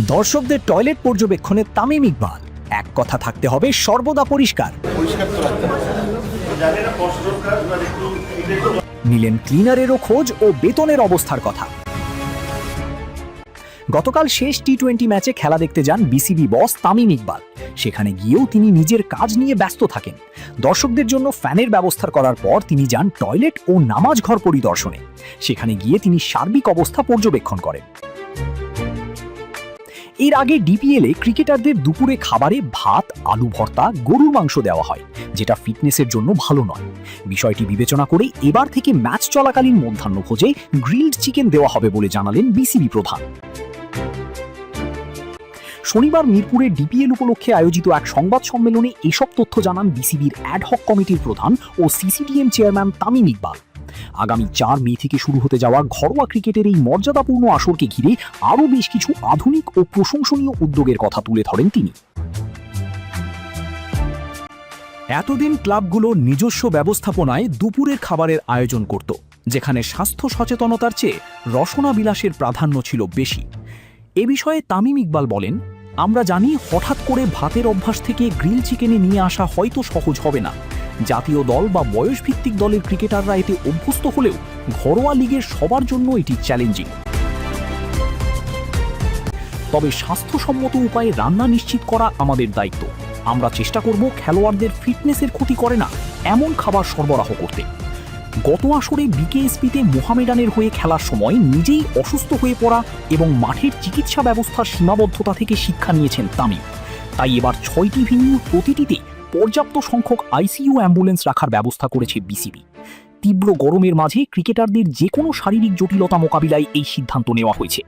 দর্শকদের টয়লেট পর্যবেক্ষণে তামিম ইকবাল, এক কথা থাকতে হবে সর্বদা পরিষ্কার। নিলেন ক্লিনারেরও খোঁজ ও বেতনের অবস্থার কথা। গতকাল শেষ টি-20 ম্যাচে খেলা দেখতে যান বিসিবি বস তামিম ইকবাল। সেখানে গিয়েও তিনি নিজের কাজ নিয়ে ব্যস্ত থাকেন। দর্শকদের জন্য ফ্যানের ব্যবস্থা করার পর তিনি যান টয়লেট ও নামাজ ঘর পরিদর্শনে। সেখানে গিয়ে তিনি সার্বিক অবস্থা পর্যবেক্ষণ করেন। এর আগে ডিপিএলে ক্রিকেটারদের দুপুরে খাবারে ভাত, আলু ভর্তা, গরুর মাংস দেওয়া হয়, যেটা ফিটনেসের জন্য ভালো নয়। বিষয়টি বিবেচনা করে এবার থেকে ম্যাচ চলাকালীন মধ্যাহ্নভোজে গ্রিলড চিকেন দেওয়া হবে বলে জানালেন বিসিবি প্রধান। শনিবার মিরপুরে ডিপিএল উপলক্ষে আয়োজিত এক সংবাদ সম্মেলনে এসব তথ্য জানান বিসিবির অ্যাডহক কমিটির প্রধান ও সিসিডিএম চেয়ারম্যান তামিম ইকবাল। আগামী 4 মে থেকে শুরু হতে যাওয়া ঘরোয়া ক্রিকেটের এই মর্যাদাপূর্ণ আসরকে ঘিরে আরও বেশ কিছু আধুনিক ও প্রশংসনীয় উদ্যোগের কথা তুলে ধরেন তিনি। এতদিন ক্লাবগুলো নিজস্ব ব্যবস্থাপনায় দুপুরের খাবারের আয়োজন করত, যেখানে স্বাস্থ্য সচেতনতার চেয়ে রসনা বিলাসের প্রাধান্য ছিল বেশি। এ বিষয়ে তামিম ইকবাল বলেন, আমরা জানি হঠাৎ করে ভাতের অভ্যাস থেকে গ্রিল চিকেনে নিয়ে আসা হয়তো সহজ হবে না। জাতীয় দল বা বয়সভিত্তিক দলের ক্রিকেটাররা এতে অভ্যস্ত হলেও ঘরোয়া লিগের সবার জন্য এটি চ্যালেঞ্জিং। তবে স্বাস্থ্যসম্মত উপায়ে রান্না নিশ্চিত করা আমাদের দায়িত্ব। আমরা চেষ্টা করব খেলোয়াড়দের ফিটনেসের ক্ষতি করে না এমন খাবার সরবরাহ করতে। গত আসরে বিকেএসপিতে মোহামেডানের হয়ে খেলার সময় নিজেই অসুস্থ হয়ে পড়া এবং মাঠের চিকিৎসা ব্যবস্থার সীমাবদ্ধতা থেকে শিক্ষা নিয়েছেন তামিম। তাই এবার 6টি ভেন্যুর প্রতিটিতে পর্যাপ্ত সংখ্যক আইসিইউ অ্যাম্বুলেন্স রাখার ব্যবস্থা করেছে বিসিবি। তীব্র গরমের মাঝে ক্রিকেটারদের যে কোনো শারীরিক জটিলতা মোকাবিলায় এই সিদ্ধান্ত নেওয়া হয়েছে।